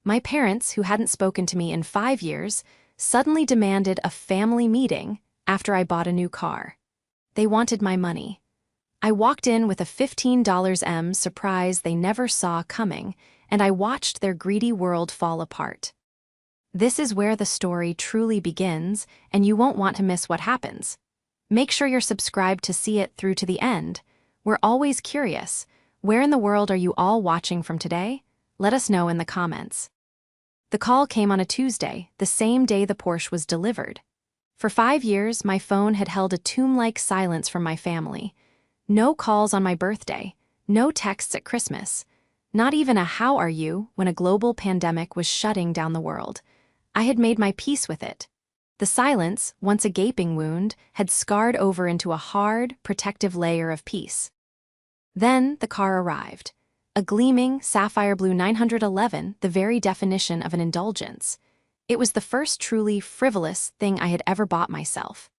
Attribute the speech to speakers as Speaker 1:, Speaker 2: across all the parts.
Speaker 1: My parents, who hadn't spoken to me in 5 years, suddenly demanded a family meeting after I bought a new car. They wanted my money. I walked in with a $15 surprise they never saw coming, and I watched their greedy world fall apart. This is where the story truly begins, and you won't want to miss what happens. Make sure you're subscribed to see it through to the end. We're always curious. Where in the world are you all watching from today? Let us know in the comments. The call came on a Tuesday, the same day the Porsche was delivered. For 5 years, my phone had held a tomb-like silence from my family. No calls on my birthday, no texts at Christmas, not even a "how are you" when a global pandemic was shutting down the world. I had made my peace with it. The silence, once a gaping wound, had scarred over into a hard, protective layer of peace. Then the car arrived. A gleaming, sapphire blue 911, the very definition of an indulgence. It was the first truly frivolous thing I had ever bought myself.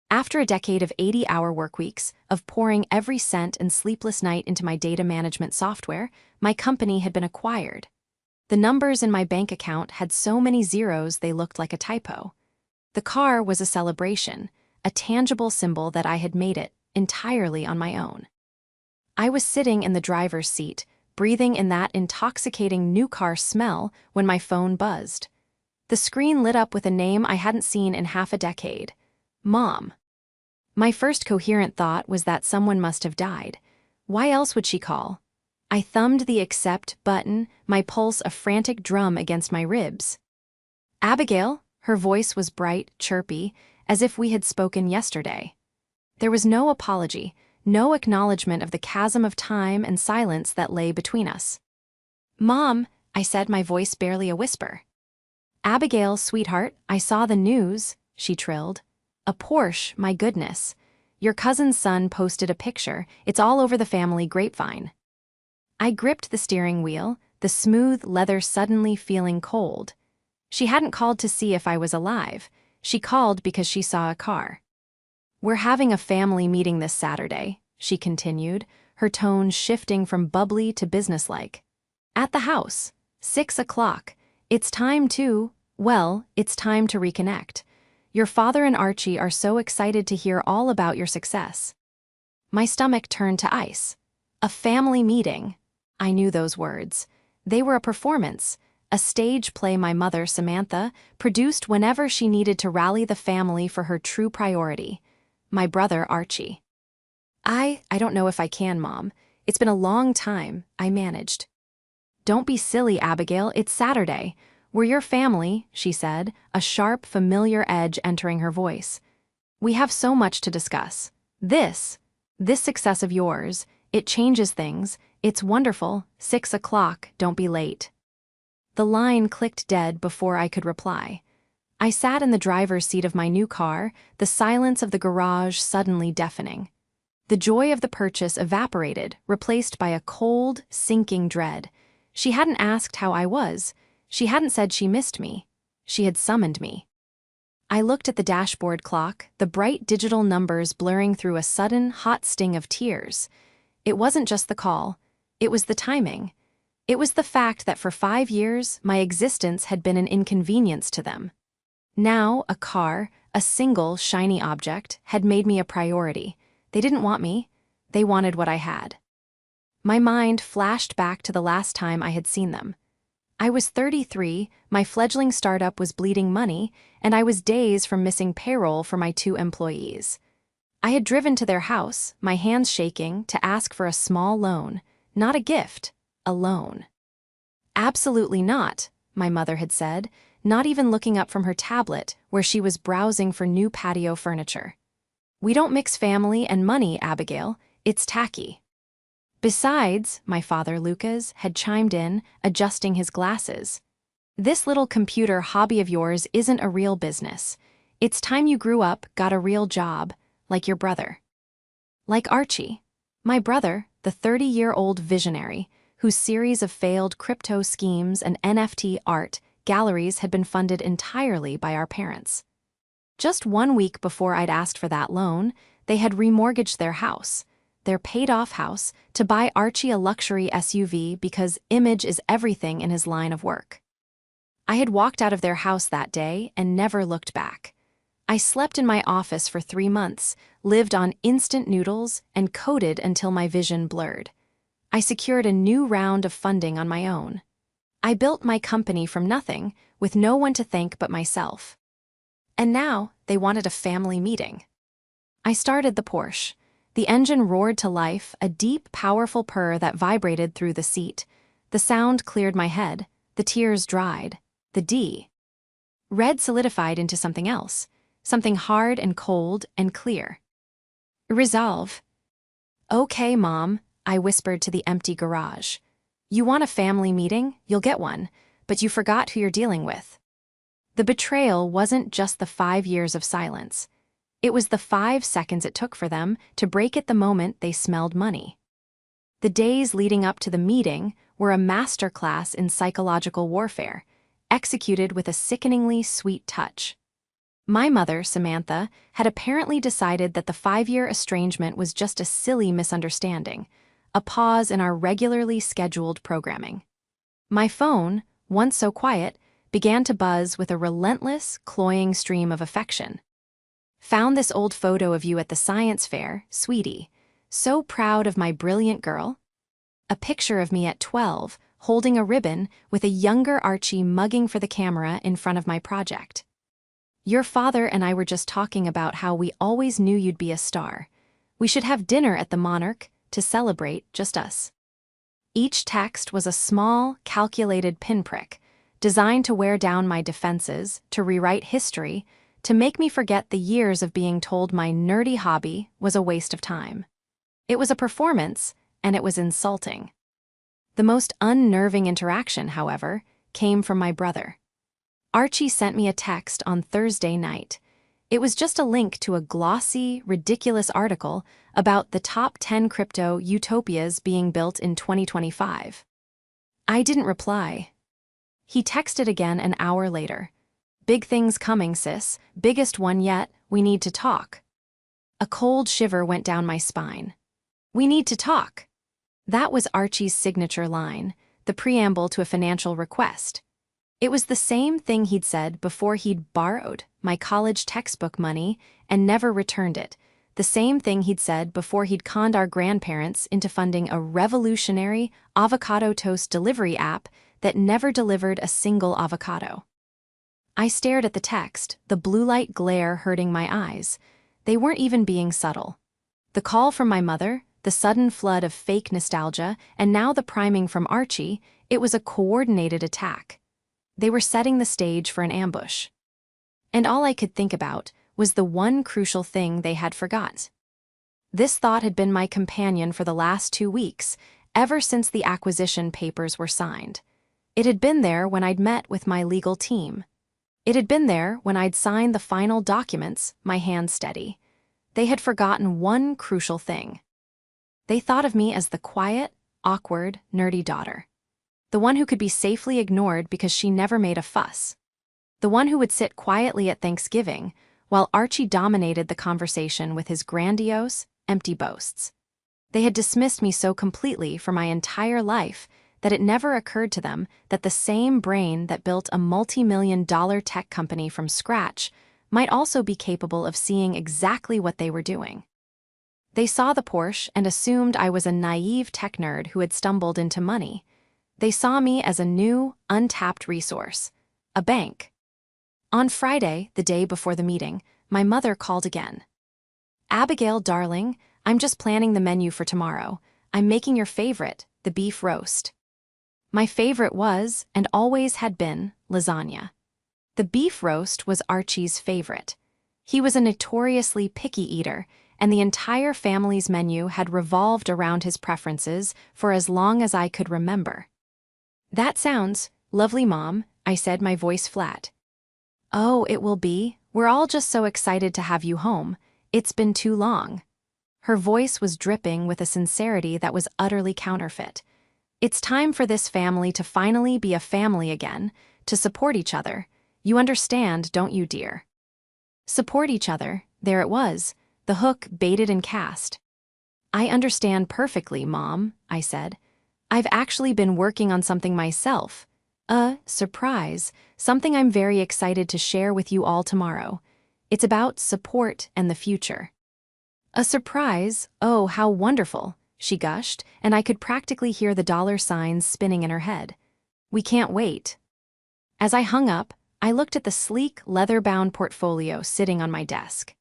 Speaker 1: After a decade of 80-hour workweeks, of pouring every cent and sleepless night into my data management software, my company had been acquired. The numbers in my bank account had so many zeros they looked like a typo. The car was a celebration, a tangible symbol that I had made it entirely on my own. I was sitting in the driver's seat, breathing in that intoxicating new car smell when my phone buzzed. The screen lit up with a name I hadn't seen in half a decade. Mom. My first coherent thought was that someone must have died. Why else would she call? I thumbed the accept button, my pulse a frantic drum against my ribs. Abigail, her voice was bright, chirpy, as if we had spoken yesterday. There was no apology, no acknowledgement of the chasm of time and silence that lay between us. Mom, I said, my voice barely a whisper. Abigail, sweetheart, I saw the news, she trilled. A Porsche, my goodness. Your cousin's son posted a picture. It's all over the family grapevine. I gripped the steering wheel, the smooth leather suddenly feeling cold. She hadn't called to see if I was alive. She called because she saw a car. We're having a family meeting this Saturday, she continued, her tone shifting from bubbly to businesslike. At the house, 6 o'clock. It's time to reconnect. Your father and Archie are so excited to hear all about your success. My stomach turned to ice. A family meeting. I knew those words. They were a performance, a stage play my mother, Samantha, produced whenever she needed to rally the family for her true priority, my brother Archie. I don't know if I can, Mom. It's been a long time, I managed. Don't be silly, Abigail, it's Saturday. We're your family, she said, a sharp, familiar edge entering her voice. We have so much to discuss. This success of yours, it changes things. It's wonderful. 6 o'clock, don't be late. The line clicked dead before I could reply. I sat in the driver's seat of my new car, the silence of the garage suddenly deafening. The joy of the purchase evaporated, replaced by a cold, sinking dread. She hadn't asked how I was. She hadn't said she missed me. She had summoned me. I looked at the dashboard clock, the bright digital numbers blurring through a sudden, hot sting of tears. It wasn't just the call. It was the timing. It was the fact that for 5 years, my existence had been an inconvenience to them. Now, a car, a single, shiny object, had made me a priority. They didn't want me. They wanted what I had. My mind flashed back to the last time I had seen them. I was 33, my fledgling startup was bleeding money, and I was days from missing payroll for my 2 employees. I had driven to their house, my hands shaking, to ask for a small loan. Not a gift, a loan. Absolutely not, my mother had said, not even looking up from her tablet where she was browsing for new patio furniture. We don't mix family and money, Abigail. It's tacky. Besides, my father, Lucas, had chimed in, adjusting his glasses. This little computer hobby of yours isn't a real business. It's time you grew up, got a real job, like your brother. Like Archie. My brother, the 30-year-old visionary, whose series of failed crypto schemes and NFT art galleries had been funded entirely by our parents. Just 1 week before I'd asked for that loan, they had remortgaged their house, their paid-off house, to buy Archie a luxury SUV because image is everything in his line of work. I had walked out of their house that day and never looked back. I slept in my office for 3 months, lived on instant noodles, and coded until my vision blurred. I secured a new round of funding on my own. I built my company from nothing, with no one to thank but myself. And now, they wanted a family meeting. I started the Porsche. The engine roared to life, a deep, powerful purr that vibrated through the seat. The sound cleared my head. The tears dried. The D. Red solidified into something else, something hard and cold and clear. Resolve. Okay, Mom, I whispered to the empty garage. You want a family meeting? You'll get one, but you forgot who you're dealing with. The betrayal wasn't just the 5 years of silence. It was the 5 seconds it took for them to break at the moment they smelled money. The days leading up to the meeting were a masterclass in psychological warfare, executed with a sickeningly sweet touch. My mother, Samantha, had apparently decided that the 5-year estrangement was just a silly misunderstanding, a pause in our regularly scheduled programming. My phone, once so quiet, began to buzz with a relentless, cloying stream of affection. Found this old photo of you at the science fair, sweetie. So proud of my brilliant girl. A picture of me at 12, holding a ribbon with a younger Archie mugging for the camera in front of my project. Your father and I were just talking about how we always knew you'd be a star. We should have dinner at the Monarch to celebrate just us. Each text was a small, calculated pinprick, designed to wear down my defenses, to rewrite history, to make me forget the years of being told my nerdy hobby was a waste of time. It was a performance, and it was insulting. The most unnerving interaction, however, came from my brother. Archie sent me a text on Thursday night. It was just a link to a glossy, ridiculous article about the top 10 crypto utopias being built in 2025. I didn't reply. He texted again an hour later. Big things coming, sis. Biggest one yet. We need to talk. A cold shiver went down my spine. We need to talk. That was Archie's signature line, the preamble to a financial request. It was the same thing he'd said before he'd borrowed my college textbook money and never returned it, the same thing he'd said before he'd conned our grandparents into funding a revolutionary avocado toast delivery app that never delivered a single avocado. I stared at the text, the blue light glare hurting my eyes. They weren't even being subtle. The call from my mother, the sudden flood of fake nostalgia, and now the priming from Archie, it was a coordinated attack. They were setting the stage for an ambush. And all I could think about was the one crucial thing they had forgot. This thought had been my companion for the last 2 weeks, ever since the acquisition papers were signed. It had been there when I'd met with my legal team. It had been there when I'd signed the final documents, my hands steady. They had forgotten one crucial thing. They thought of me as the quiet, awkward, nerdy daughter. The one who could be safely ignored because she never made a fuss. The one who would sit quietly at Thanksgiving while Archie dominated the conversation with his grandiose, empty boasts. They had dismissed me so completely for my entire life that it never occurred to them that the same brain that built a multi-million-dollar tech company from scratch might also be capable of seeing exactly what they were doing. They saw the Porsche and assumed I was a naive tech nerd who had stumbled into money. They saw me as a new, untapped resource, a bank. On Friday, the day before the meeting, my mother called again. Abigail, darling, I'm just planning the menu for tomorrow. I'm making your favorite, the beef roast. My favorite was, and always had been, lasagna. The beef roast was Archie's favorite. He was a notoriously picky eater, and the entire family's menu had revolved around his preferences for as long as I could remember. That sounds lovely, Mom, I said, my voice flat. Oh, it will be. We're all just so excited to have you home. It's been too long. Her voice was dripping with a sincerity that was utterly counterfeit. It's time for this family to finally be a family again, to support each other. You understand, don't you, dear? Support each other, there it was, the hook baited and cast. I understand perfectly, Mom, I said. I've actually been working on something myself. A surprise, something I'm very excited to share with you all tomorrow. It's about support and the future. A surprise? Oh, how wonderful, she gushed, and I could practically hear the dollar signs spinning in her head. We can't wait. As I hung up, I looked at the sleek, leather-bound portfolio sitting on my desk.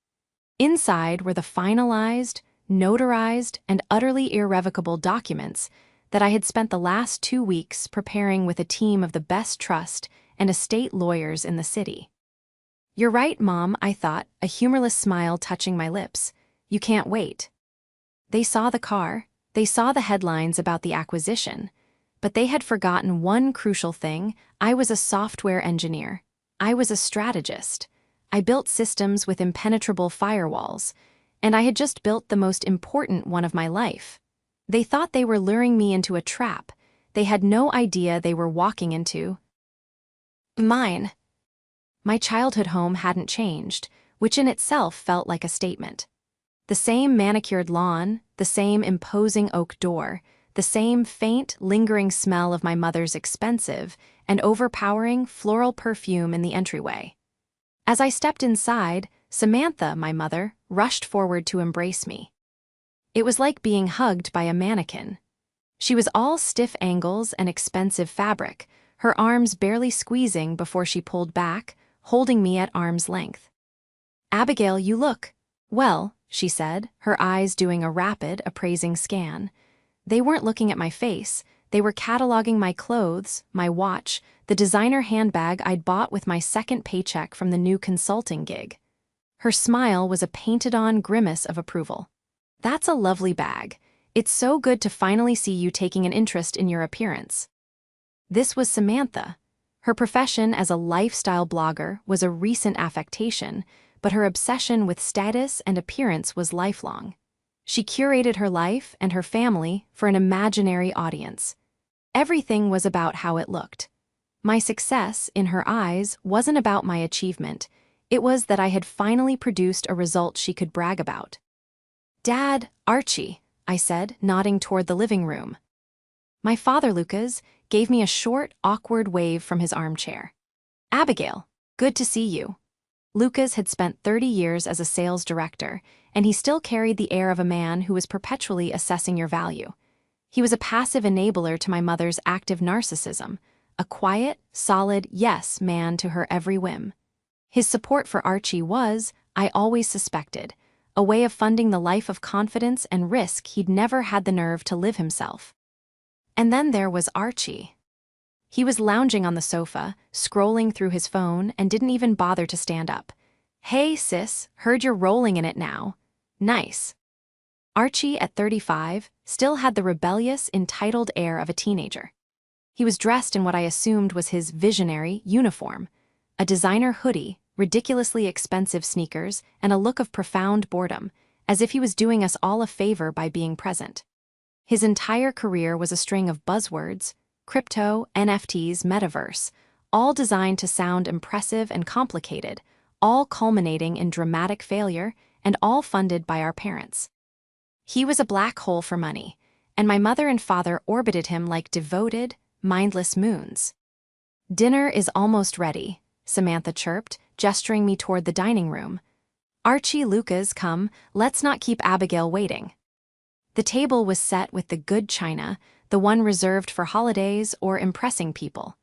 Speaker 1: Inside were the finalized, notarized, and utterly irrevocable documents that I had spent the last 2 weeks preparing with a team of the best trust and estate lawyers in the city. You're right, Mom, I thought, a humorless smile touching my lips. You can't wait. They saw the car, they saw the headlines about the acquisition, but they had forgotten one crucial thing. I was a software engineer. I was a strategist. I built systems with impenetrable firewalls, and I had just built the most important one of my life. They thought they were luring me into a trap. They had no idea they were walking into mine. My childhood home hadn't changed, which in itself felt like a statement. The same manicured lawn, the same imposing oak door, the same faint, lingering smell of my mother's expensive and overpowering floral perfume in the entryway. As I stepped inside, Samantha, my mother, rushed forward to embrace me. It was like being hugged by a mannequin. She was all stiff angles and expensive fabric, her arms barely squeezing before she pulled back, holding me at arm's length. Abigail, you look well, she said, her eyes doing a rapid, appraising scan. They weren't looking at my face, they were cataloging my clothes, my watch, the designer handbag I'd bought with my second paycheck from the new consulting gig. Her smile was a painted-on grimace of approval. That's a lovely bag. It's so good to finally see you taking an interest in your appearance. This was Samantha. Her profession as a lifestyle blogger was a recent affectation, but her obsession with status and appearance was lifelong. She curated her life and her family for an imaginary audience. Everything was about how it looked. My success, in her eyes, wasn't about my achievement. It was that I had finally produced a result she could brag about. Dad, Archie, I said, nodding toward the living room. My father, Lucas, gave me a short, awkward wave from his armchair. Abigail, good to see you. Lucas had spent 30 years as a sales director, and he still carried the air of a man who was perpetually assessing your value. He was a passive enabler to my mother's active narcissism, a quiet, solid yes man to her every whim. His support for Archie was, I always suspected, a way of funding the life of confidence and risk he'd never had the nerve to live himself. And then there was Archie. He was lounging on the sofa, scrolling through his phone, and didn't even bother to stand up. Hey, sis, heard you're rolling in it now. Nice. Archie, at 35, still had the rebellious, entitled air of a teenager. He was dressed in what I assumed was his visionary uniform, a designer hoodie, ridiculously expensive sneakers, and a look of profound boredom, as if he was doing us all a favor by being present. His entire career was a string of buzzwords, crypto, NFTs, metaverse, all designed to sound impressive and complicated, all culminating in dramatic failure, and all funded by our parents. He was a black hole for money, and my mother and father orbited him like devoted, mindless moons. Dinner is almost ready, Samantha chirped, gesturing me toward the dining room. Archie, Lucas, come, let's not keep Abigail waiting. The table was set with the good china, the one reserved for holidays or impressing people.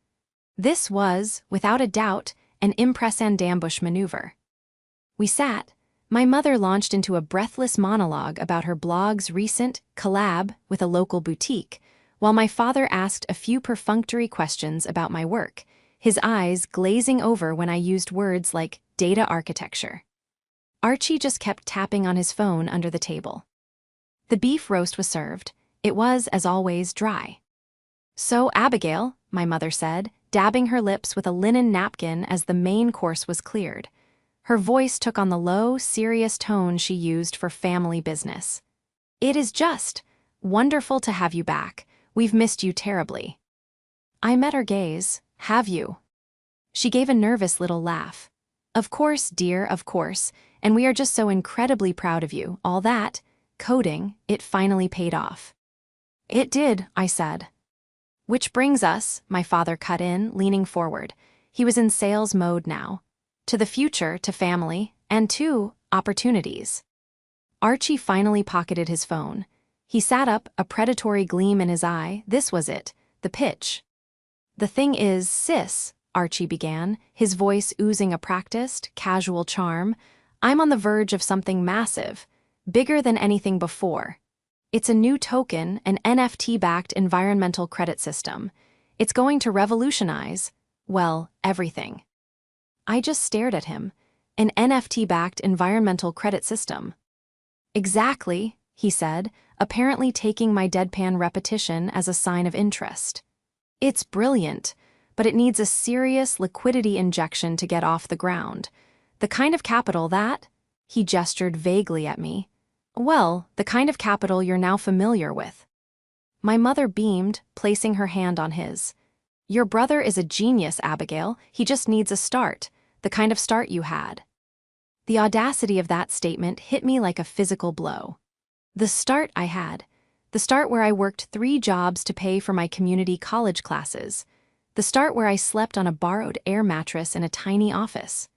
Speaker 1: This was, without a doubt, an impress and ambush maneuver. We sat. My mother launched into a breathless monologue about her blog's recent collab with a local boutique, while my father asked a few perfunctory questions about my work, his eyes glazing over when I used words like data architecture. Archie just kept tapping on his phone under the table. The beef roast was served. It was, as always, dry. So, Abigail, my mother said, dabbing her lips with a linen napkin as the main course was cleared. Her voice took on the low, serious tone she used for family business. It is just wonderful to have you back. We've missed you terribly. I met her gaze. Have you? She gave a nervous little laugh. Of course, dear, of course, and we are just so incredibly proud of you, all that. Coding, it finally paid off. It did, I said. Which brings us, my father cut in, leaning forward. He was in sales mode now. To the future, to family, and to opportunities. Archie finally pocketed his phone. He sat up, a predatory gleam in his eye. This was it, the pitch. "The thing is, sis," Archie began, his voice oozing a practiced, casual charm, "I'm on the verge of something massive, bigger than anything before. It's a new token, an NFT-backed environmental credit system. It's going to revolutionize, well, everything." I just stared at him. An NFT-backed environmental credit system. "Exactly," he said, apparently taking my deadpan repetition as a sign of interest. "It's brilliant, but it needs a serious liquidity injection to get off the ground. The kind of capital that," he gestured vaguely at me, "well, the kind of capital you're now familiar with." My mother beamed, placing her hand on his. "Your brother is a genius, Abigail. He just needs a start, the kind of start you had." The audacity of that statement hit me like a physical blow. The start I had. The start where I worked 3 jobs to pay for my community college classes. The start where I slept on a borrowed air mattress in a tiny office.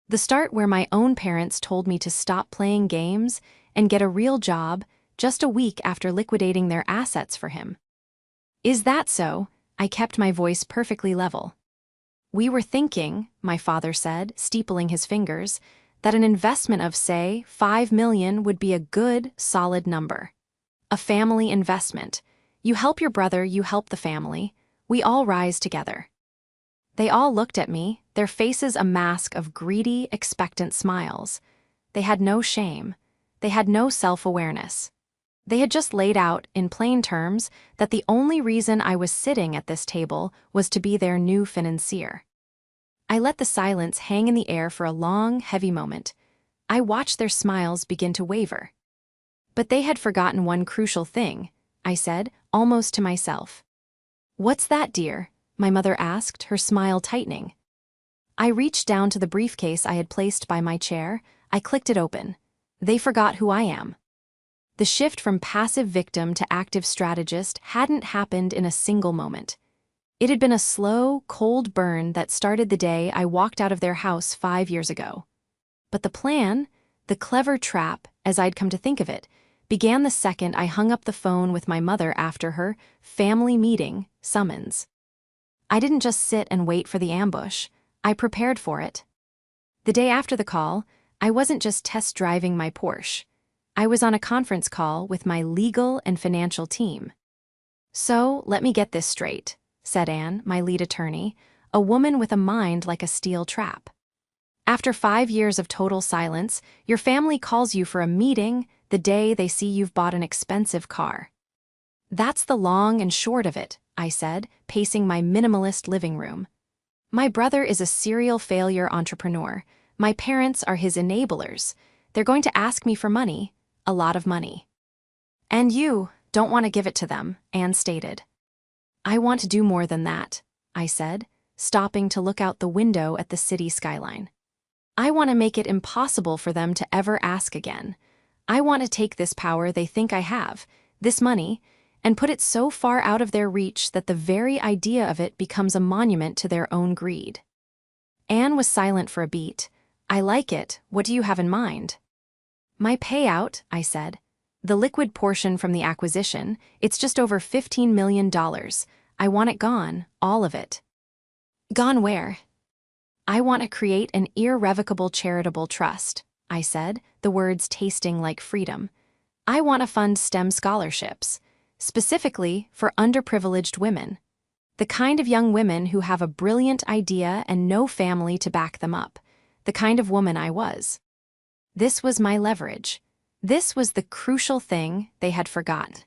Speaker 1: The start where my own parents told me to stop playing games and get a real job just a week after liquidating their assets for him. "Is that so?" I kept my voice perfectly level. "We were thinking," my father said, steepling his fingers, "that an investment of, say, 5 million would be a good, solid number. A family investment. You help your brother, you help the family. We all rise together." They all looked at me, their faces a mask of greedy, expectant smiles. They had no shame. They had no self-awareness. They had just laid out, in plain terms, that the only reason I was sitting at this table was to be their new financier. I let the silence hang in the air for a long, heavy moment. I watched their smiles begin to waver. "But they had forgotten one crucial thing," I said, almost to myself. "What's that, dear?" my mother asked, her smile tightening. I reached down to the briefcase I had placed by my chair. I clicked it open. They forgot who I am. The shift from passive victim to active strategist hadn't happened in a single moment. It had been a slow, cold burn that started the day I walked out of their house 5 years ago. But the plan, the clever trap, as I'd come to think of it, began the second I hung up the phone with my mother after her family meeting summons. I didn't just sit and wait for the ambush. I prepared for it. The day after the call, I wasn't just test driving my Porsche. I was on a conference call with my legal and financial team. "So, let me get this straight," said Anne, my lead attorney, a woman with a mind like a steel trap. "After 5 years of total silence, your family calls you for a meeting the day they see you've bought an expensive car." "That's the long and short of it," I said, pacing my minimalist living room. "My brother is a serial failure entrepreneur. My parents are his enablers. They're going to ask me for money, a lot of money. And you don't want to give it to them," Anne stated. "I want to do more than that," I said, stopping to look out the window at the city skyline. "I want to make it impossible for them to ever ask again. I want to take this power they think I have, this money, and put it so far out of their reach that the very idea of it becomes a monument to their own greed." Anne was silent for a beat. "I like it. What do you have in mind?" "My payout," I said. "The liquid portion from the acquisition, it's just over $15 million. I want it gone, all of it." "Gone where?" "I want to create an irrevocable charitable trust," I said, the words tasting like freedom. "I want to fund STEM scholarships, specifically for underprivileged women. The kind of young women who have a brilliant idea and no family to back them up. The kind of woman I was." This was my leverage. This was the crucial thing they had forgotten.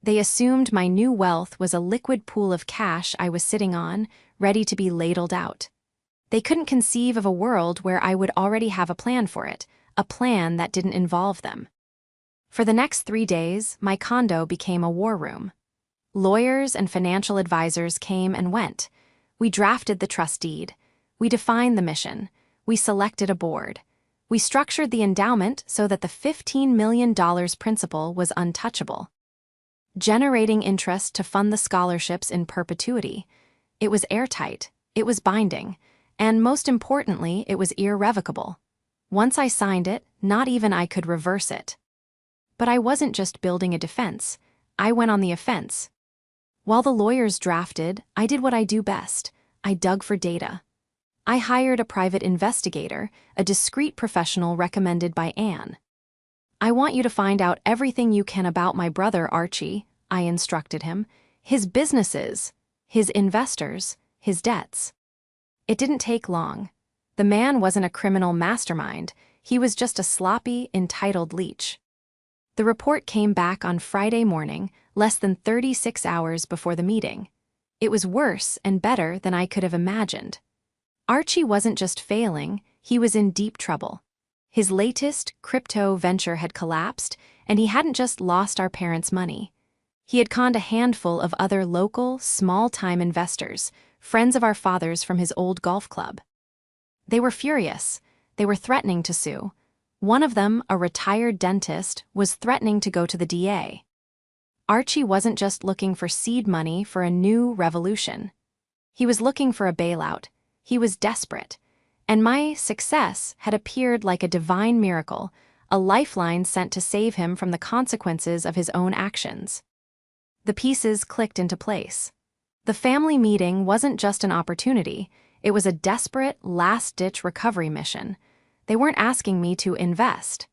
Speaker 1: They assumed my new wealth was a liquid pool of cash I was sitting on, ready to be ladled out. They couldn't conceive of a world where I would already have a plan for it, a plan that didn't involve them. For the next 3 days, my condo became a war room. Lawyers and financial advisors came and went. We drafted the trust deed. We defined the mission. We selected a board. We structured the endowment so that the $15 million principal was untouchable. generating interest to fund the scholarships in perpetuity. It was airtight, it was binding, and most importantly, it was irrevocable. Once I signed it, not even I could reverse it. But I wasn't just building a defense, I went on the offense. While the lawyers drafted, I did what I do best. I dug for data. I hired a private investigator, a discreet professional recommended by Anne. I want you to find out everything you can about my brother Archie, I instructed him, his businesses, his investors, his debts. It didn't take long. The man wasn't a criminal mastermind, he was just a sloppy, entitled leech. The report came back on Friday morning, less than 36 hours before the meeting. It was worse and better than I could have imagined. Archie wasn't just failing, he was in deep trouble. His latest crypto venture had collapsed, and he hadn't just lost our parents' money. He had conned a handful of other local, small-time investors, friends of our father's from his old golf club. They were furious. They were threatening to sue. One of them, a retired dentist, was threatening to go to the DA. Archie wasn't just looking for seed money for a new revolution. He was looking for a bailout. He was desperate. And my success had appeared like a divine miracle, a lifeline sent to save him from the consequences of his own actions. The pieces clicked into place. The family meeting wasn't just an opportunity, it was a desperate, last-ditch recovery mission. They weren't asking me to invest.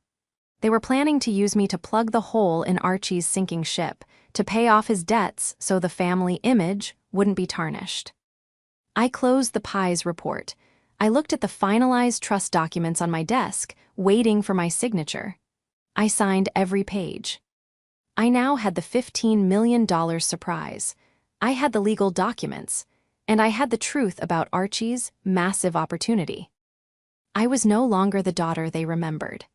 Speaker 1: They were planning to use me to plug the hole in Archie's sinking ship, to pay off his debts so the family image wouldn't be tarnished. I closed the Pies report. I looked at the finalized trust documents on my desk, waiting for my signature. I signed every page. I now had the $15 million surprise. I had the legal documents, and I had the truth about Archie's massive opportunity. I was no longer the daughter they remembered.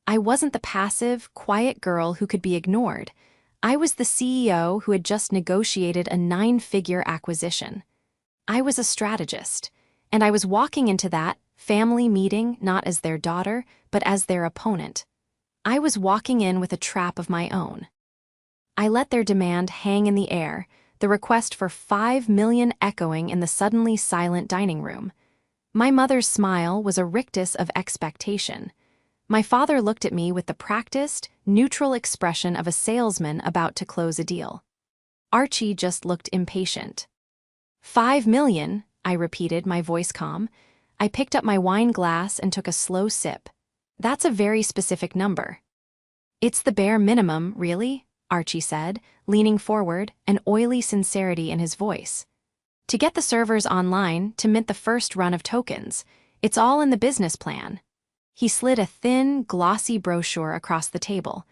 Speaker 1: I wasn't the passive, quiet girl who could be ignored. I was the CEO who had just negotiated a 9-figure acquisition. I was a strategist, and I was walking into that family meeting not as their daughter, but as their opponent. I was walking in with a trap of my own. I let their demand hang in the air, the request for $5 million echoing in the suddenly silent dining room. My mother's smile was a rictus of expectation. My father looked at me with the practiced, neutral expression of a salesman about to close a deal. Archie just looked impatient. $5 million, I repeated, my voice calm. I picked up my wine glass and took a slow sip. That's a very specific number. It's the bare minimum, really, Archie said, leaning forward, an oily sincerity in his voice. To get the servers online, to mint the first run of tokens, it's all in the business plan. He slid a thin, glossy brochure across the table.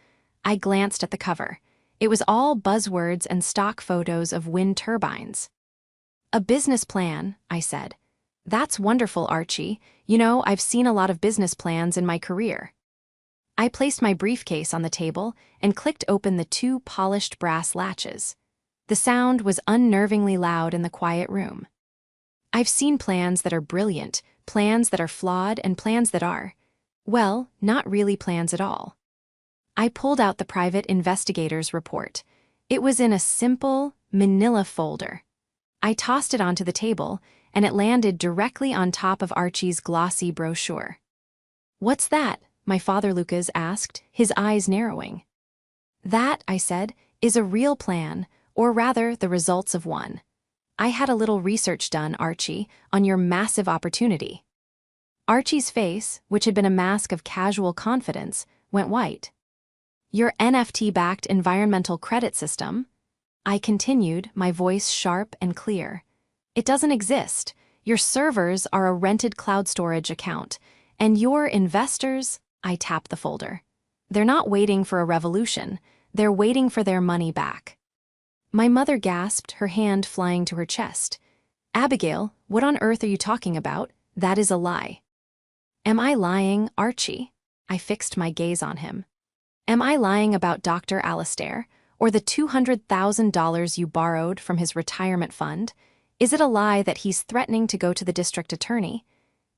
Speaker 1: I glanced at the cover. It was all buzzwords and stock photos of wind turbines. A business plan, I said. That's wonderful, Archie. You know, I've seen a lot of business plans in my career. I placed my briefcase on the table and clicked open the 2 polished brass latches. The sound was unnervingly loud in the quiet room. I've seen plans that are brilliant, plans that are flawed, and plans that are, well, not really plans at all. I pulled out the private investigator's report. It was in a simple, manila folder. I tossed it onto the table, and it landed directly on top of Archie's glossy brochure. "What's that?" my father Lucas asked, his eyes narrowing. "That," I said, "is a real plan, or rather the results of one. I had a little research done, Archie, on your massive opportunity." Archie's face, which had been a mask of casual confidence, went white. "Your NFT-backed environmental credit system?" I continued, my voice sharp and clear. "It doesn't exist. Your servers are a rented cloud storage account, and your investors," I tapped the folder. "They're not waiting for a revolution. They're waiting for their money back." My mother gasped, her hand flying to her chest. "Abigail, what on earth are you talking about? That is a lie." "Am I lying, Archie?" I fixed my gaze on him. "Am I lying about Dr. Alastair, or the $200,000 you borrowed from his retirement fund? Is it a lie that he's threatening to go to the district attorney?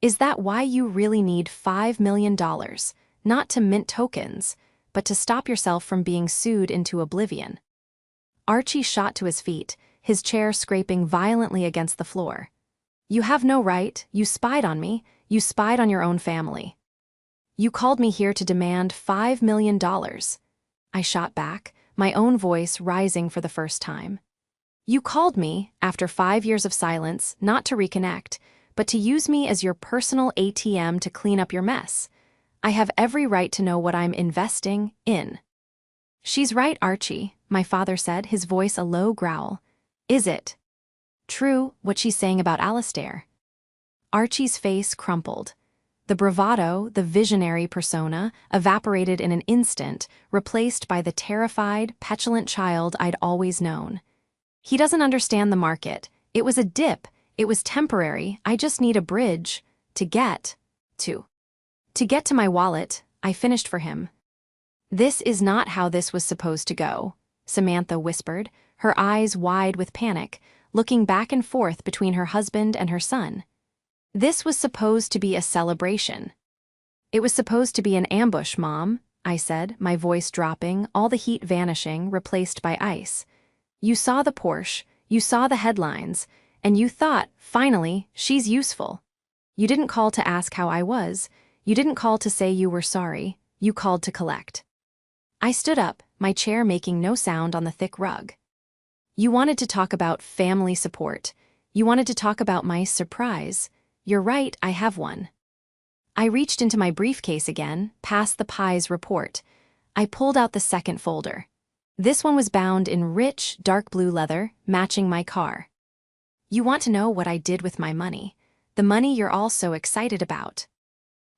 Speaker 1: Is that why you really need $5 million, not to mint tokens, but to stop yourself from being sued into oblivion?" Archie shot to his feet, his chair scraping violently against the floor. You have no right, you spied on me, you spied on your own family. You called me here to demand $5 million. I shot back, my own voice rising for the first time. You called me, after 5 years of silence, not to reconnect, but to use me as your personal ATM to clean up your mess. I have every right to know what I'm investing in. She's right, Archie, my father said, his voice a low growl. Is it true what she's saying about Alistair? Archie's face crumpled. The bravado, the visionary persona, evaporated in an instant, replaced by the terrified, petulant child I'd always known. He doesn't understand the market. It was a dip. It was temporary. I just need a bridge to get to. To get to my wallet, I finished for him. This is not how this was supposed to go, Samantha whispered, her eyes wide with panic, looking back and forth between her husband and her son. This was supposed to be a celebration. It was supposed to be an ambush, Mom, I said, my voice dropping, all the heat vanishing, replaced by ice. You saw the Porsche, you saw the headlines, and you thought, finally, she's useful. You didn't call to ask how I was. You didn't call to say you were sorry. You called to collect. I stood up, my chair making no sound on the thick rug. You wanted to talk about family support. You wanted to talk about my surprise. You're right, I have one. I reached into my briefcase again, past the Pies report. I pulled out the second folder. This one was bound in rich, dark blue leather, matching my car. You want to know what I did with my money, the money you're all so excited about.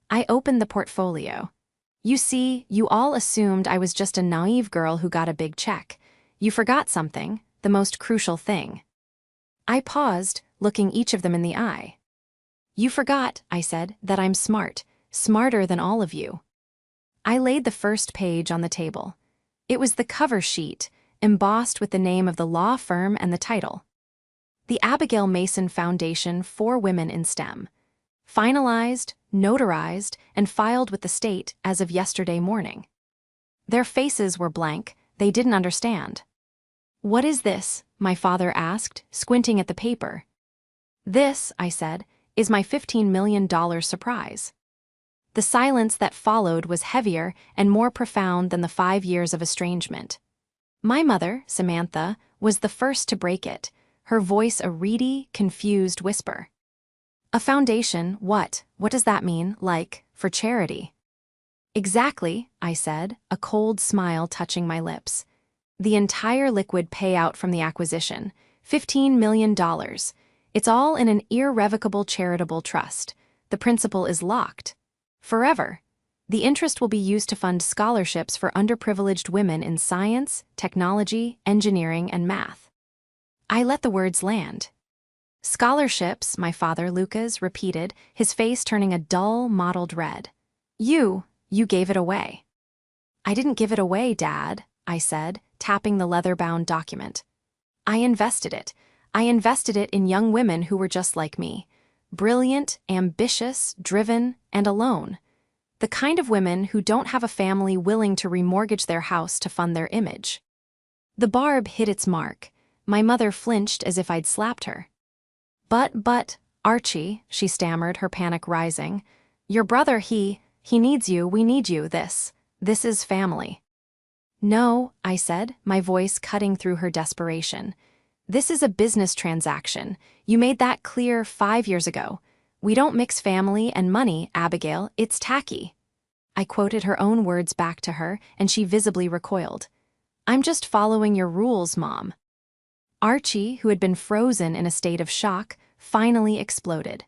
Speaker 1: I opened the portfolio. You see, you all assumed I was just a naive girl who got a big check. You forgot something, the most crucial thing. I paused, looking each of them in the eye. You forgot, I said, that I'm smart, smarter than all of you. I laid the first page on the table. It was the cover sheet, embossed with the name of the law firm and the title. The Abigail Mason Foundation for Women in STEM. Finalized, notarized, and filed with the state as of yesterday morning. Their faces were blank, they didn't understand. What is this? My father asked, squinting at the paper. This, I said, is my $15 million surprise. The silence that followed was heavier and more profound than the 5 years of estrangement. My mother, Samantha, was the first to break it, her voice a reedy, confused whisper. A foundation, what? What does that mean, like, for charity? Exactly, I said, a cold smile touching my lips. The entire liquid payout from the acquisition, $15 million. It's all in an irrevocable charitable trust. The principal is locked. Forever. The interest will be used to fund scholarships for underprivileged women in science, technology, engineering, and math. I let the words land. Scholarships, my father, Lucas, repeated, his face turning a dull, mottled red. You gave it away. I didn't give it away, Dad, I said, tapping the leather-bound document. I invested it. I invested it in young women who were just like me. Brilliant, ambitious, driven, and alone. The kind of women who don't have a family willing to remortgage their house to fund their image. The barb hit its mark. My mother flinched as if I'd slapped her. But, Archie, she stammered, her panic rising. Your brother, he needs you, we need you, this is family. No, I said, my voice cutting through her desperation. This is a business transaction. You made that clear 5 years ago. We don't mix family and money, Abigail, it's tacky. I quoted her own words back to her, and she visibly recoiled. I'm just following your rules, Mom. Archie, who had been frozen in a state of shock, finally exploded.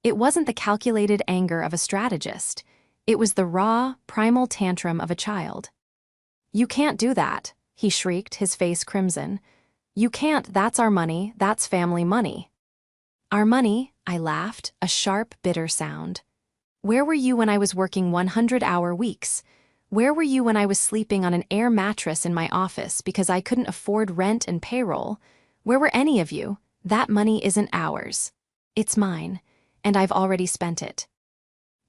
Speaker 1: It wasn't the calculated anger of a strategist. It was the raw, primal tantrum of a child. You can't do that, he shrieked, his face crimson. You can't, that's our money, that's family money. Our money, I laughed, a sharp, bitter sound. Where were you when I was working 100-hour weeks? Where were you when I was sleeping on an air mattress in my office because I couldn't afford rent and payroll? Where were any of you? That money isn't ours. It's mine, and I've already spent it.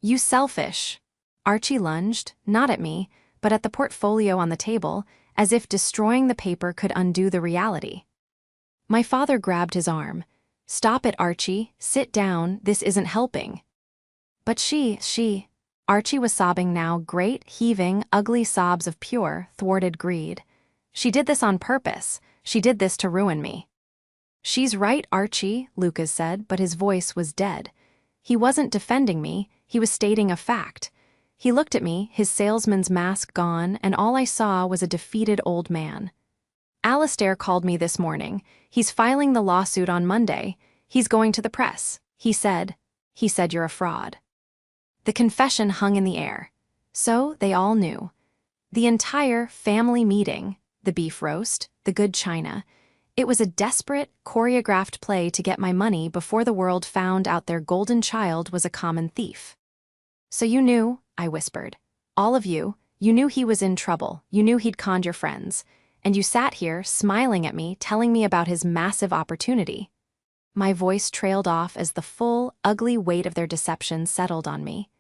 Speaker 1: You selfish. Archie lunged, not at me, but at the portfolio on the table, as if destroying the paper could undo the reality. My father grabbed his arm. "Stop it, Archie. Sit down, this isn't helping." "But Archie was sobbing now, great, heaving, ugly sobs of pure, thwarted greed. "She did this on purpose. She did this to ruin me." "She's right, Archie," Lucas said, but his voice was dead. He wasn't defending me, he was stating a fact. He looked at me, his salesman's mask gone, and all I saw was a defeated old man. "Alistair called me this morning. He's filing the lawsuit on Monday. He's going to the press. He said you're a fraud." The confession hung in the air. So they all knew. The entire family meeting, the beef roast, the good china, it was a desperate, choreographed play to get my money before the world found out their golden child was a common thief. "So you knew," I whispered. "All of you, you knew he was in trouble, you knew he'd conned your friends, and you sat here smiling at me, telling me about his massive opportunity." My voice trailed off as the full, ugly weight of their deception settled on me.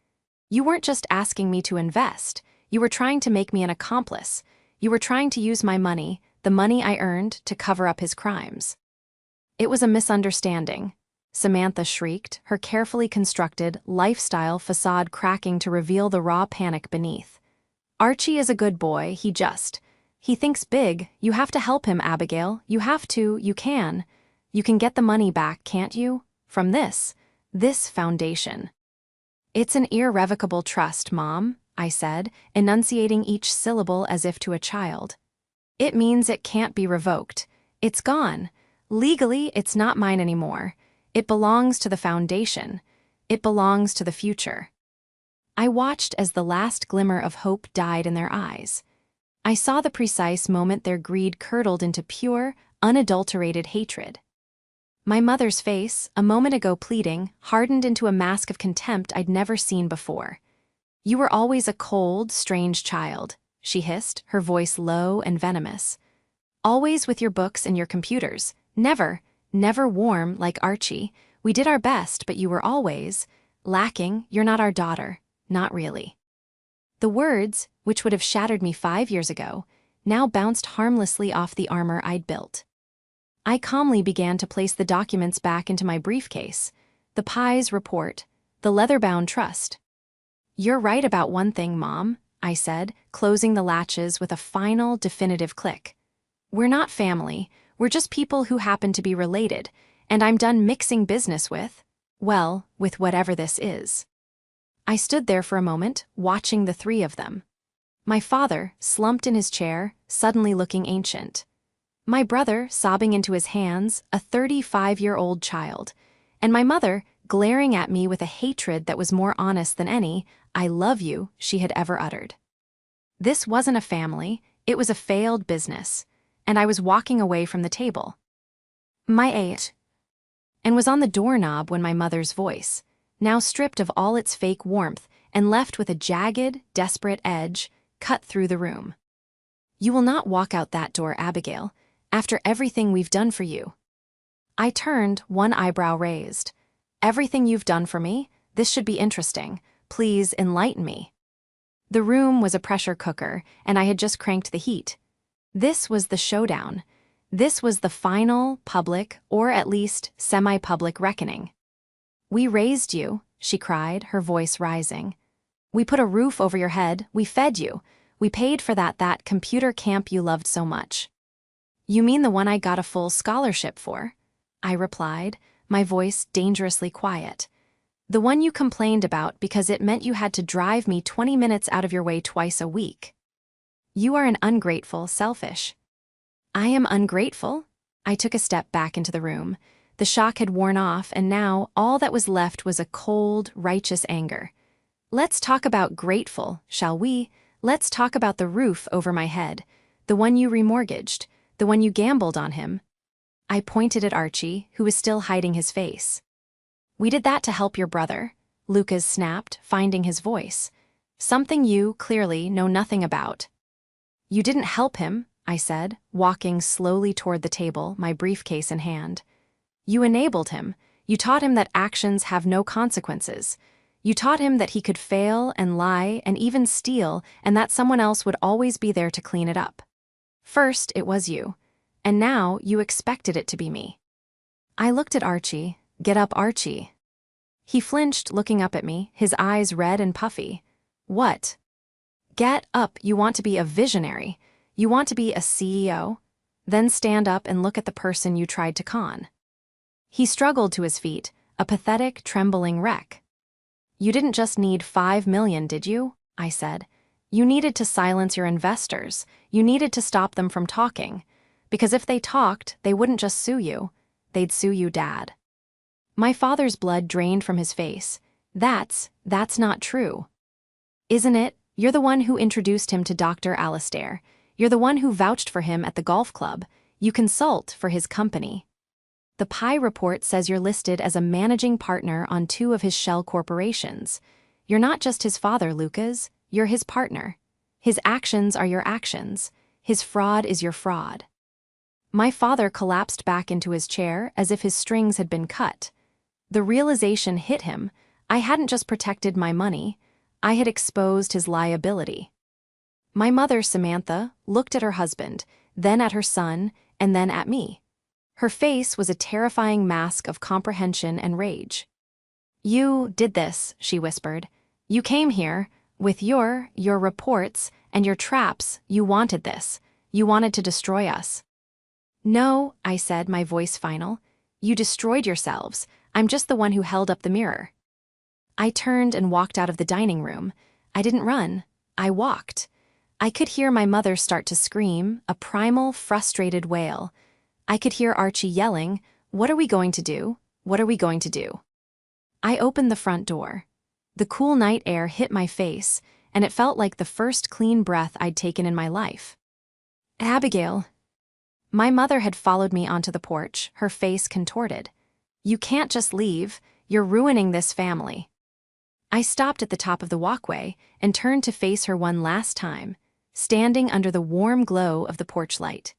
Speaker 1: "You weren't just asking me to invest, you were trying to make me an accomplice. You were trying to use my money, the money I earned, to cover up his crimes." "It was a misunderstanding," Samantha shrieked, her carefully constructed, lifestyle facade cracking to reveal the raw panic beneath. "Archie is a good boy, he thinks big. You have to help him, Abigail. You have to, you can. You can get the money back, can't you? From this foundation." "It's an irrevocable trust, Mom," I said, enunciating each syllable as if to a child. "It means it can't be revoked. It's gone. Legally, it's not mine anymore. It belongs to the foundation. It belongs to the future." I watched as the last glimmer of hope died in their eyes. I saw the precise moment their greed curdled into pure, unadulterated hatred. My mother's face, a moment ago pleading, hardened into a mask of contempt I'd never seen before. "You were always a cold, strange child," she hissed, her voice low and venomous. "Always with your books and your computers. Never warm like Archie. We did our best, but you were always lacking. You're not our daughter. Not really." The words, which would have shattered me 5 years ago, now bounced harmlessly off the armor I'd built. I calmly began to place the documents back into my briefcase, the Pies report, the leather-bound trust. "You're right about one thing, Mom," I said, closing the latches with a final, definitive click. "We're not family, we're just people who happen to be related, and I'm done mixing business with whatever this is." I stood there for a moment, watching the three of them. My father, slumped in his chair, suddenly looking ancient. My brother, sobbing into his hands, a 35-year-old child. And my mother, glaring at me with a hatred that was more honest than any "I love you" she had ever uttered. This wasn't a family, it was a failed business, and I was walking away from the table. And was on the doorknob when my mother's voice, now stripped of all its fake warmth and left with a jagged, desperate edge, cut through the room. "You will not walk out that door, Abigail, after everything we've done for you." I turned, one eyebrow raised. "Everything you've done for me? This should be interesting. Please enlighten me." The room was a pressure cooker, and I had just cranked the heat. This was the showdown. This was the final, public, or at least semi-public reckoning. "We raised you," she cried, her voice rising. "We put a roof over your head, we fed you. We paid for that computer camp you loved so much." "You mean the one I got a full scholarship for?" I replied, my voice dangerously quiet. "The one you complained about because it meant you had to drive me 20 minutes out of your way twice a week. You are an ungrateful, selfish." "I am ungrateful?" I took a step back into the room. The shock had worn off, and now all that was left was a cold, righteous anger. "Let's talk about grateful, shall we? Let's talk about the roof over my head, the one you remortgaged, the one you gambled on him." I pointed at Archie, who was still hiding his face. "We did that to help your brother," Lucas snapped, finding his voice. "Something you, clearly, know nothing about." "You didn't help him," I said, walking slowly toward the table, my briefcase in hand. "You enabled him. You taught him that actions have no consequences. You taught him that he could fail and lie and even steal, and that someone else would always be there to clean it up." First, it was you. And now you expected it to be me. I looked at Archie. Get up, Archie. He flinched, looking up at me, his eyes red and puffy. What? Get up, you want to be a visionary. You want to be a CEO? Then stand up and look at the person you tried to con. He struggled to his feet, a pathetic, trembling wreck. You didn't just need 5 million, did you? I said. You needed to silence your investors. You needed to stop them from talking. Because if they talked, they wouldn't just sue you. They'd sue you, Dad. My father's blood drained from his face. That's not true. Isn't it? You're the one who introduced him to Dr. Alastair. You're the one who vouched for him at the golf club. You consult for his company. The PI report says you're listed as a managing partner on 2 of his shell corporations. You're not just his father, Lucas. You're his partner. His actions are your actions. His fraud is your fraud. My father collapsed back into his chair as if his strings had been cut. The realization hit him. I hadn't just protected my money. I had exposed his liability. My mother, Samantha, looked at her husband, then at her son, and then at me. Her face was a terrifying mask of comprehension and rage. You did this, she whispered. You came here, with your reports and your traps. You wanted this. You wanted to destroy us. No, I said, my voice final. You destroyed yourselves. I'm just the one who held up the mirror. I turned and walked out of the dining room. I didn't run. I walked. I could hear my mother start to scream, a primal, frustrated wail. I could hear Archie yelling, "What are we going to do? What are we going to do?" I opened the front door. The cool night air hit my face, and it felt like the first clean breath I'd taken in my life. Abigail. My mother had followed me onto the porch, her face contorted. You can't just leave. You're ruining this family. I stopped at the top of the walkway and turned to face her one last time, standing under the warm glow of the porch light.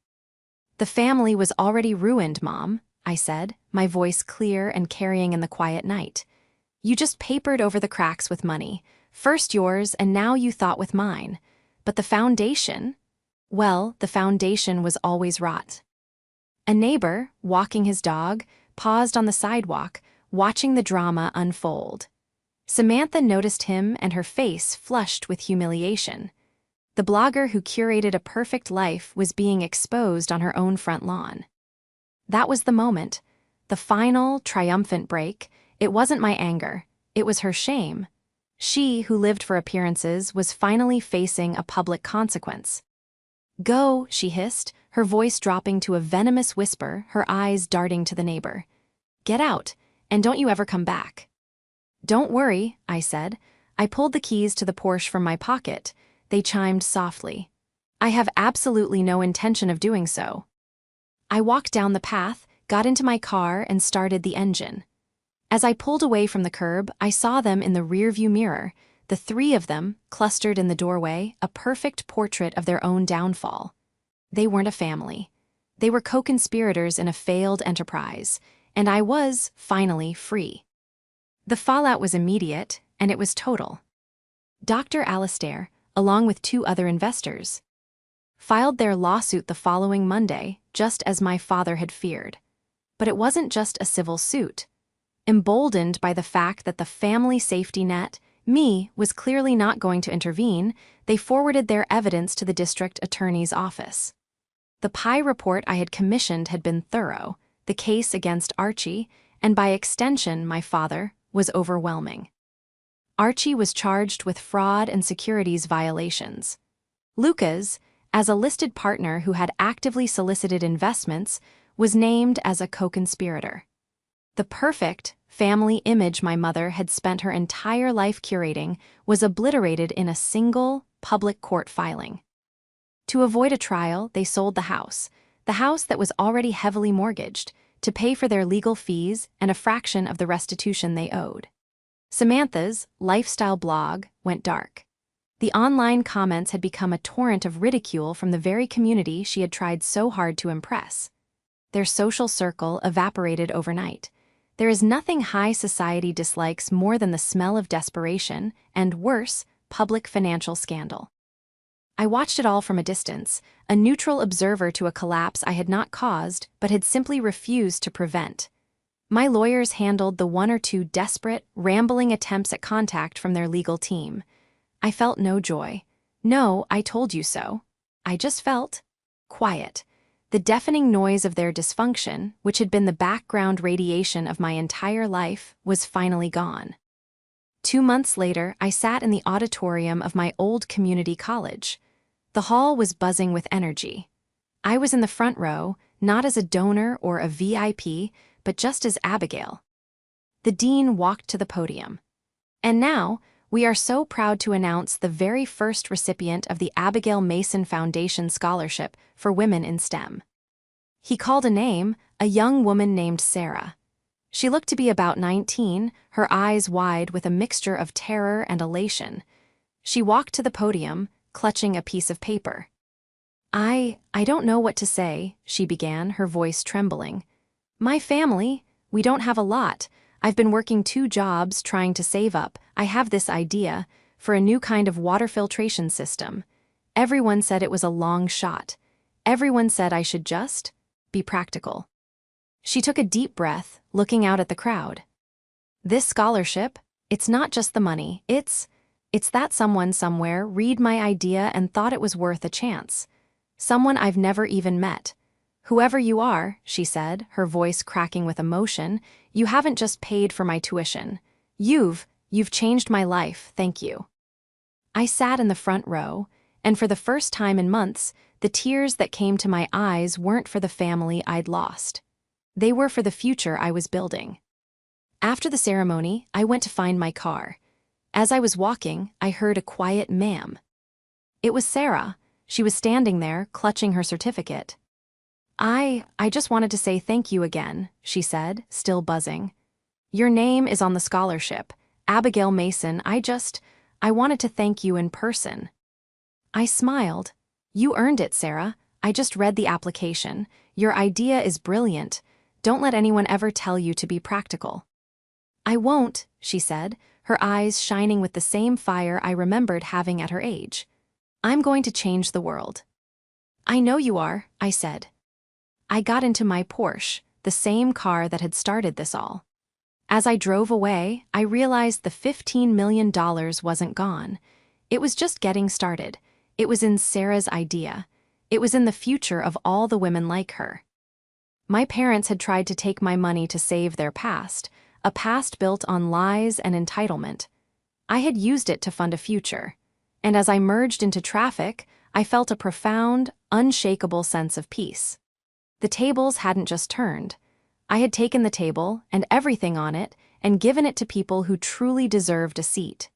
Speaker 1: The family was already ruined, Mom, I said, my voice clear and carrying in the quiet night. You just papered over the cracks with money, first yours and now you thought with mine. But the foundation? Well, the foundation was always rot. A neighbor, walking his dog, paused on the sidewalk, watching the drama unfold. Samantha noticed him and her face flushed with humiliation. The blogger who curated a perfect life was being exposed on her own front lawn. That was the moment, the final, triumphant break. It wasn't my anger, it was her shame. She, who lived for appearances, was finally facing a public consequence. Go, she hissed, her voice dropping to a venomous whisper, her eyes darting to the neighbor. Get out, and don't you ever come back. Don't worry, I said. I pulled the keys to the Porsche from my pocket. They chimed softly. I have absolutely no intention of doing so. I walked down the path, got into my car, and started the engine. As I pulled away from the curb, I saw them in the rearview mirror, the 3 of them, clustered in the doorway, a perfect portrait of their own downfall. They weren't a family. They were co-conspirators in a failed enterprise, and I was, finally, free. The fallout was immediate, and it was total. Dr. Alastair, along with 2 other investors, filed their lawsuit the following Monday, just as my father had feared. But it wasn't just a civil suit. Emboldened by the fact that the family safety net, me, was clearly not going to intervene, they forwarded their evidence to the district attorney's office. The PI report I had commissioned had been thorough, the case against Archie, and by extension my father, was overwhelming. Archie was charged with fraud and securities violations. Lucas, as a listed partner who had actively solicited investments, was named as a co-conspirator. The perfect family image my mother had spent her entire life curating was obliterated in a single, public court filing. To avoid a trial, they sold the house that was already heavily mortgaged, to pay for their legal fees and a fraction of the restitution they owed. Samantha's lifestyle blog went dark. The online comments had become a torrent of ridicule from the very community she had tried so hard to impress. Their social circle evaporated overnight. There is nothing high society dislikes more than the smell of desperation and, worse, public financial scandal. I watched it all from a distance, a neutral observer to a collapse I had not caused but had simply refused to prevent. My lawyers handled the one or two desperate, rambling attempts at contact from their legal team. I felt no joy. No, I told you so. I just felt quiet. The deafening noise of their dysfunction, which had been the background radiation of my entire life, was finally gone. 2 months later, I sat in the auditorium of my old community college. The hall was buzzing with energy. I was in the front row, not as a donor or a VIP, but just as Abigail. The dean walked to the podium. And now, we are so proud to announce the very first recipient of the Abigail Mason Foundation Scholarship for Women in STEM. He called a name, a young woman named Sarah. She looked to be about 19, her eyes wide with a mixture of terror and elation. She walked to the podium, clutching a piece of paper. I don't know what to say," she began, her voice trembling. "My family, we don't have a lot. I've been working 2 jobs trying to save up. I have this idea for a new kind of water filtration system. Everyone said it was a long shot. Everyone said I should just be practical." She took a deep breath, looking out at the crowd. "This scholarship, it's not just the money, it's that someone somewhere read my idea and thought it was worth a chance. Someone I've never even met. Whoever you are," she said, her voice cracking with emotion, "you haven't just paid for my tuition. You've changed my life, thank you." I sat in the front row, and for the first time in months, the tears that came to my eyes weren't for the family I'd lost. They were for the future I was building. After the ceremony, I went to find my car. As I was walking, I heard a quiet ma'am. It was Sarah. She was standing there, clutching her certificate. I just wanted to say thank you again," she said, still buzzing. "Your name is on the scholarship, Abigail Mason. I wanted to thank you in person." I smiled. "You earned it, Sarah. I just read the application. Your idea is brilliant. Don't let anyone ever tell you to be practical." "I won't," she said, her eyes shining with the same fire I remembered having at her age. "I'm going to change the world." "I know you are," I said. I got into my Porsche, the same car that had started this all. As I drove away, I realized the $15 million wasn't gone. It was just getting started. It was in Sarah's idea. It was in the future of all the women like her. My parents had tried to take my money to save their past, a past built on lies and entitlement. I had used it to fund a future. And as I merged into traffic, I felt a profound, unshakable sense of peace. The tables hadn't just turned. I had taken the table and everything on it and given it to people who truly deserved a seat.